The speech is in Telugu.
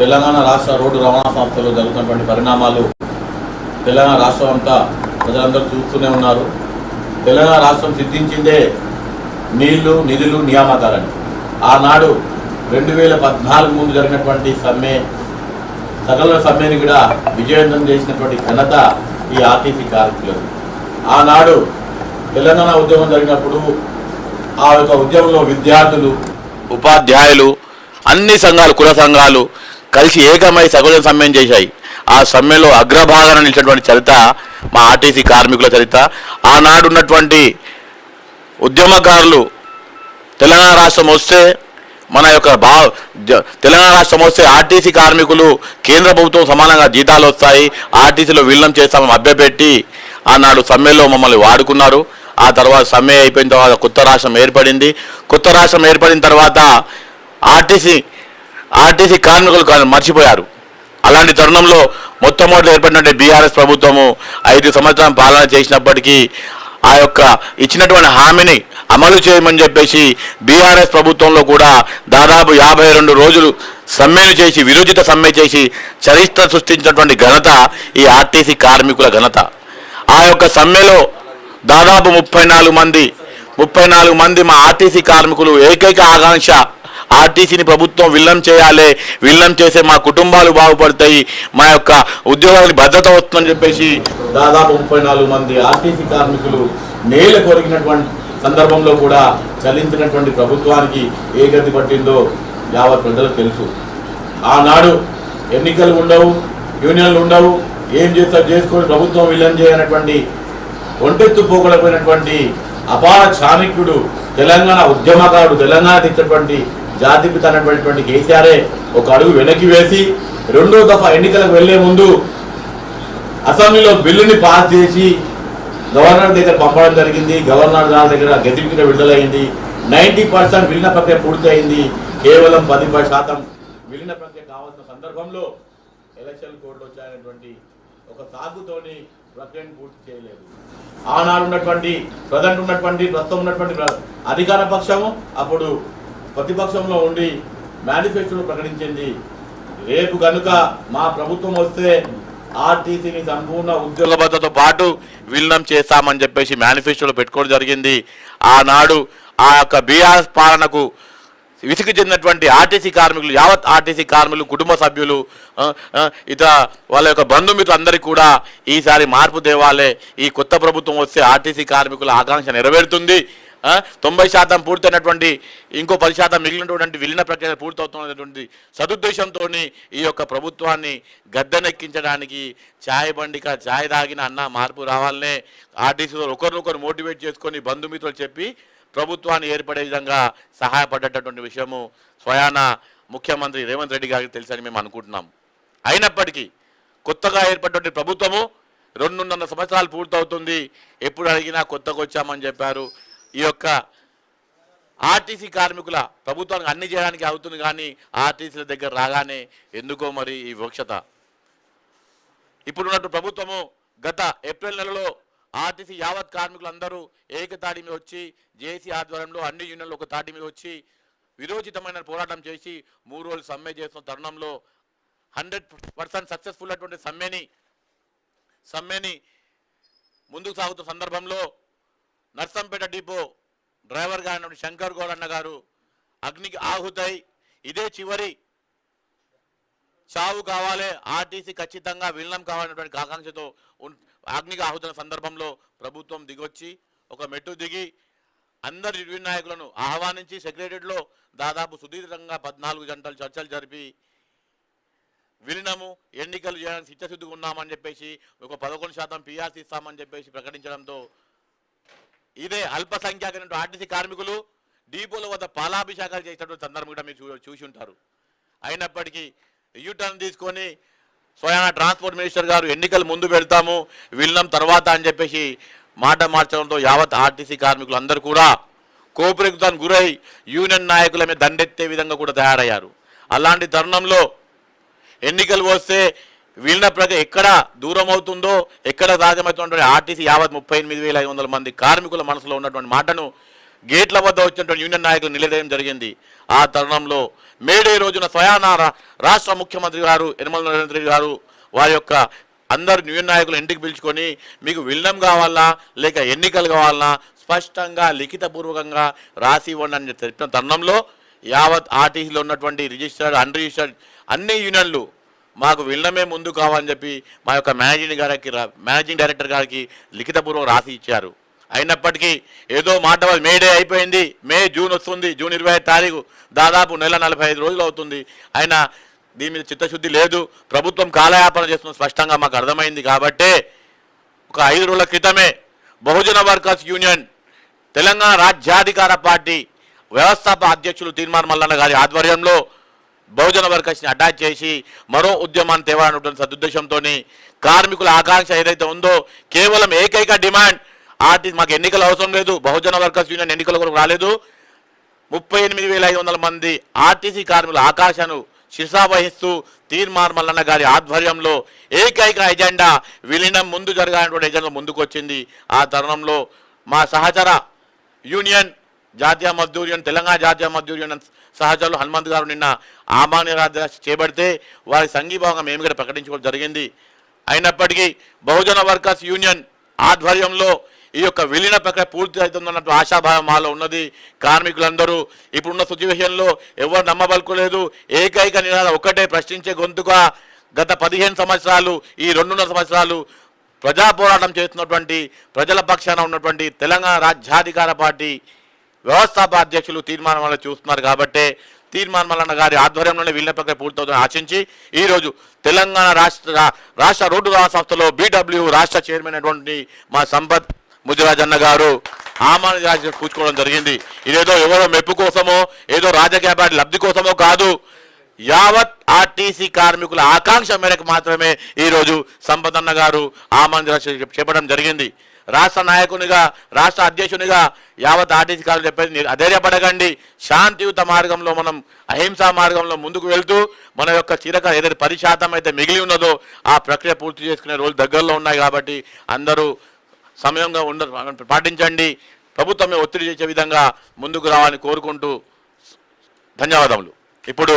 తెలంగాణ రాష్ట్ర రోడ్డు రవాణా సంస్థలో జరుగుతున్నటువంటి పరిణామాలు తెలంగాణ రాష్ట్రం అంతా ప్రజలందరూ చూస్తూనే ఉన్నారు. తెలంగాణ రాష్ట్రం సిద్ధించిందే నీళ్లు, నిధులు, నియామకాలని. ఆనాడు 2014 ముందు జరిగినటువంటి సకల సమ్మెని కూడా విజయవంతం చేసినటువంటి ఘనత ఈ ఆర్టీసీ కార్మికులకు. ఆనాడు తెలంగాణ ఉద్యమం జరిగినప్పుడు ఆ యొక్క ఉద్యమంలో విద్యార్థులు, ఉపాధ్యాయులు, అన్ని సంఘాలు, కుల సంఘాలు కలిసి ఏకమై సకల సమ్మెను చేశాయి. ఆ సమ్మెలో అగ్రభాగాన నిలిచినటువంటి చరిత్ర మా ఆర్టీసీ కార్మికుల చరిత్ర. ఆనాడు ఉన్నటువంటి ఉద్యమకారులు తెలంగాణ రాష్ట్రం వస్తే తెలంగాణ రాష్ట్రం వస్తే ఆర్టీసీ కార్మికులు కేంద్ర ప్రభుత్వం సమానంగా జీతాలు వస్తాయి, ఆర్టీసీలో విలీనం చేస్తామని మభ్యపెట్టి ఆనాడు సమ్మెలో మమ్మల్ని వాడుకున్నారు. ఆ తర్వాత సమ్మె అయిపోయిన తర్వాత కొత్త రాష్ట్రం ఏర్పడింది. కొత్త రాష్ట్రం ఏర్పడిన తర్వాత ఆర్టీసీ కార్మికులు మర్చిపోయారు. అలాంటి తరుణంలో మొట్టమొదటి ఏర్పడినటువంటి బీఆర్ఎస్ ప్రభుత్వము 5 సంవత్సరాల పాలన చేసినప్పటికీ ఆ యొక్క ఇచ్చినటువంటి హామీని అమలు చేయమని చెప్పేసి బీఆర్ఎస్ ప్రభుత్వంలో కూడా దాదాపు 52 రోజులు సమ్మెను చేసి, విరోచిత సమ్మె చేసి చరిత్ర సృష్టించినటువంటి ఘనత ఈ ఆర్టీసీ కార్మికుల ఘనత. ఆ యొక్క సమ్మెలో దాదాపు 34 మంది మా ఆర్టీసీ కార్మికులు ఏకైక ఆకాంక్ష ఆర్టీసీని ప్రభుత్వం విలీనం చేయాలి, విలీనం చేసే మా కుటుంబాలు బాగుపడతాయి, మా యొక్క ఉద్యోగానికి భద్రత వస్తుందని చెప్పేసి దాదాపు 34 మంది ఆర్టీసీ కార్మికులు నేల కొరిగినటువంటి సందర్భంలో కూడా చలించినటువంటి ప్రభుత్వానికి ఏ గతి పట్టిందో యావత్ ప్రజలకు తెలుసు. ఆనాడు ఎన్నికలు ఉండవు, యూనియన్లు ఉండవు, ఏం చేస్తారు చేసుకొని ప్రభుత్వం విలీనం చేయనటువంటి ఒంటెత్తు పోగొడపోయినటువంటి అపార చాణక్యుడు, తెలంగాణ ఉద్యమకారుడు, తెలంగాణ తెచ్చినటువంటి జాతిపిత అన్నటువంటి కేసీఆరే ఒక అడుగు వెనక్కి వేసి 2వ దఫా ఎన్నికలకు వెళ్లే ముందు అసెంబ్లీలో బిల్లుని పాస్ చేసి గవర్నర్ దగ్గర పంపడం జరిగింది. గవర్నర్ గారి దగ్గర గెజిట్ విడుదలైంది. 90% విలీన ప్రక్రియ పూర్తి అయింది. కేవలం 10% విలీన ప్రక్రియ కావాల్సిన సందర్భంలో ఎలక్షన్ కోడ్లు వచ్చాయనేటువంటి ఒక సాగుతోని ప్రక్రియను పూర్తి చేయలేదు. ఆనాడు ప్రస్తుతం ఉన్నటువంటి అధికార పక్షము అప్పుడు ప్రతిపక్షంలో ఉండి మేనిఫెస్టోలో ప్రకటించింది, రేపు కనుక మా ప్రభుత్వం వస్తే ఆర్టీసీని సంపూర్ణ ఉద్యోగ భద్రతతో పాటు విలీనం చేస్తామని చెప్పేసి మేనిఫెస్టోలో పెట్టుకోవడం జరిగింది. ఆనాడు ఆ యొక్క బీఆర్ఎస్ పాలనకు విసిగి చెందినటువంటి ఆర్టీసీ కార్మికులు, యావత్ ఆర్టీసీ కార్మికులు, కుటుంబ సభ్యులు, వాళ్ళ యొక్క బంధుమిత్రులు అందరికీ కూడా ఈసారి మార్పు తేవాలే, ఈ కొత్త ప్రభుత్వం వస్తే ఆర్టీసీ కార్మికుల ఆకాంక్ష నెరవేరుతుంది, 90% పూర్తయినటువంటి ఇంకో 10% మిగిలినటువంటి విలీన ప్రక్రియ పూర్తవుతున్నటువంటి సదుద్దేశంతో ఈ యొక్క ప్రభుత్వాన్ని గద్దెనెక్కించడానికి ఛాయ్ బండిక ఛాయ్ తాగిన అన్న మార్పు రావాలనే ఆర్టీసీలో ఒకరినొకరు మోటివేట్ చేసుకొని బంధుమిత్రులు చెప్పి ప్రభుత్వాన్ని ఏర్పడే విధంగా సహాయపడ్డటువంటి విషయము స్వయాన ముఖ్యమంత్రి రేవంత్ రెడ్డి గారికి తెలుసని మేము అనుకుంటున్నాం. అయినప్పటికీ కొత్తగా ఏర్పడినటువంటి ప్రభుత్వము 2.5 సంవత్సరాలు పూర్తవుతుంది. ఎప్పుడు అడిగినా కొత్తగా వచ్చామని చెప్పారు. ఈ యొక్క ఆర్టీసీ కార్మికుల ప్రభుత్వానికి అన్ని చేయడానికి అవుతుంది, కానీ ఆర్టీసీల దగ్గర రాగానే ఎందుకో మరి ఈ వివక్షత. ఇప్పుడున్నట్టు ప్రభుత్వము గత ఏప్రిల్ నెలలో ఆర్టీసీ యావత్ కార్మికులందరూ ఏకతాటి మీద వచ్చి జేఏసీ ఆధ్వర్యంలో అన్ని యూనియన్లు ఒక తాటి మీద వచ్చి విరోచితమైన పోరాటం చేసి 3 రోజులు సమ్మె చేస్తున్న తరుణంలో 100% సక్సెస్ఫుల్ అటువంటి సమ్మెని ముందుకు సాగుతున్న సందర్భంలో నర్సంపేట డిపో డ్రైవర్గా అయినటువంటి శంకర్ గౌడ్ అన్న గారు అగ్నికి ఆహుతై ఇదే చివరి చావు కావాలి, ఆర్టీసీ ఖచ్చితంగా విలీనం కావాలనేటువంటి ఆకాంక్షతో అగ్నికి ఆహుతున్న సందర్భంలో ప్రభుత్వం దిగొచ్చి ఒక మెట్టు దిగి అందరి యూనియన్ నాయకులను ఆహ్వానించి సెక్రటరీలో దాదాపు సుదీర్ఘంగా 14 గంటలు చర్చలు జరిపి విలీనము ఎన్నికలు చేయడానికి చిత్తశుద్ధిగా ఉన్నామని చెప్పేసి ఒక 11% పీఆర్సీ ఇస్తామని చెప్పేసి ప్రకటించడంతో ఇదే అల్పసంఖ్యాకైన ఆర్టీసీ కార్మికులు డిపోల వద్ద పాలాభిషేకాలు చేసినటువంటి సందర్భం కూడా మీరు చూసి ఉంటారు. అయినప్పటికీ యూటర్న్ తీసుకొని స్వయాన ట్రాన్స్పోర్ట్ మినిస్టర్ గారు ఎన్నికలు ముందు పెడతాము, విలీనం తర్వాత అని చెప్పేసి మాట మార్చడంతో యావత్ ఆర్టీసీ కార్మికులు అందరూ కూడా కోపరేతానికి గురై యూనియన్ నాయకుల మీద దండెత్తే విధంగా కూడా తయారయ్యారు. అలాంటి తరుణంలో ఎన్నికలు వస్తే విలీన ప్రక్రియ ఎక్కడ దూరం అవుతుందో, ఎక్కడ సాధ్యమవుతుందో ఆర్టీసీ యావత్ 38,500 మంది కార్మికుల మనసులో ఉన్నటువంటి మాటను గేట్ల వద్ద వచ్చినటువంటి యూనియన్ నాయకులు నిలదీయడం జరిగింది. ఆ తరుణంలో మేడే రోజున స్వయాన రాష్ట్ర ముఖ్యమంత్రి గారు యనమల నరేంద్ర రెడ్డి గారు వారి యొక్క అందరు యూనియన్ నాయకులు ఇంటికి పిలుచుకొని మీకు విలీనం కావాలా లేక ఎన్నికలు కావాలన్నా స్పష్టంగా లిఖితపూర్వకంగా రాసి ఇవ్వండి అని చెప్పిన తరుణంలో యావత్ ఆర్టీసీలో ఉన్నటువంటి రిజిస్టర్డ్ అన్రిజిస్టర్డ్ అన్ని యూనియన్లు మాకు విలీనమే ముందు కావాలని చెప్పి మా యొక్క మేనేజింగ్ డైరెక్టర్ గారికి లిఖితపూర్వకం రాసి ఇచ్చారు. అయినప్పటికీ ఏదో మాట మేడే అయిపోయింది, జూన్ వస్తుంది, జూన్ 25 తారీఖు, దాదాపు నెల 45 రోజులు అవుతుంది. అయినా దీని మీద చిత్తశుద్ధి లేదు, ప్రభుత్వం కాలయాపన చేస్తున్న స్పష్టంగా మాకు అర్థమైంది. కాబట్టే ఒక 5 రోజుల క్రితమే బహుజన వర్కర్స్ యూనియన్ తెలంగాణ రాజ్యాధికార పార్టీ వ్యవస్థాపక అధ్యక్షులు తీర్మాన్ మల్లన్న గారి ఆధ్వర్యంలో బహుజన వర్కర్స్ని అటాచ్ చేసి మరో ఉద్యమాన్ని తేవాలన్నటువంటి సదుద్దేశంతో కార్మికుల ఆకాంక్ష ఏదైతే ఉందో కేవలం ఏకైక డిమాండ్ ఆర్టీసీ మాకు ఎన్నికలు అవసరం లేదు, బహుజన వర్కర్స్ యూనియన్ ఎన్నికల కొరకు రాలేదు, 38,500 మంది ఆర్టీసీ కార్మికుల ఆకాంక్షను శిరసావహిస్తూ తీర్మాన్ మల్లన్న గారి ఆధ్వర్యంలో ఏకైక ఎజెండా విలీనం ముందు జరగాలన్నటువంటి ఎజెండా ముందుకు వచ్చింది. ఆ తరుణంలో మా సహచర యూనియన్ జాతీయ మజ్దూర్ యూనియన్ తెలంగాణ జాతీయ మజ్దూర్ యూనియన్ సహచరులు హనుమంత్ గారు నిన్న ఆమాన్యరాధ చేపడితే వారి సంఘీభావంగా మేము కూడా ప్రకటించుకోవడం జరిగింది. అయినప్పటికీ బహుజన వర్కర్స్ యూనియన్ ఆధ్వర్యంలో ఈ యొక్క విలీన ప్రక్రియ పూర్తి అవుతుందన్నట్టు ఆశాభావం మాలో ఉన్నది. కార్మికులందరూ ఇప్పుడున్న సిచ్యువేషన్లో ఎవరు నమ్మబలుకోలేదు. ఏకైక నినాదం ఒకటే, ప్రశ్నించే గొంతుగా గత 15 సంవత్సరాలు ఈ 2.5 సంవత్సరాలు ప్రజా పోరాటం చేస్తున్నటువంటి ప్రజల పక్షాన ఉన్నటువంటి తెలంగాణ రాజ్యాధికార పార్టీ వ్యవస్థాపక అధ్యక్షులు తీర్మానం వల్ల చూస్తున్నారు. కాబట్టే తీర్మాన్ మల్లన్న గారి ఆధ్వర్యంలోనే విలీన ప్రక్రియ పూర్తవుతుందని ఆశించి ఈరోజు తెలంగాణ రాష్ట్ర రోడ్డు రవాణా సంస్థలో BW రాష్ట్ర చైర్మన్ అయినటువంటి మా సంపత్ ముదిరాజన్న గారు ఆమాన్య పూచుకోవడం జరిగింది. ఇదేదో ఎవరో మెప్పు కోసమో ఏదో రాజకీయ పార్టీ లబ్ధి కోసమో కాదు, యావత్ ఆర్టీసీ కార్మికుల ఆకాంక్ష మేరకు మాత్రమే ఈరోజు సంపదన్న గారు ఆమాన్య చెప్పడం జరిగింది. రాష్ట్ర నాయకునిగా రాష్ట్ర అధ్యక్షునిగా యావత్ ఆర్టీసీ కార్మికులు చెప్పేది అధైర్యపడకండి, శాంతియుత మార్గంలో మనం అహింసా మార్గంలో ముందుకు వెళ్తూ మన యొక్క చిరకాల ఏదైతే 10% అయితే మిగిలి ఉన్నదో ఆ ప్రక్రియ పూర్తి చేసుకునే రోజులు దగ్గరలో ఉన్నాయి. కాబట్టి అందరూ సమయంగా పాటించండి, ప్రభుత్వమే ఒత్తిడి చేసే విధంగా ముందుకు రావాలని కోరుకుంటూ ధన్యవాదములు. ఇప్పుడు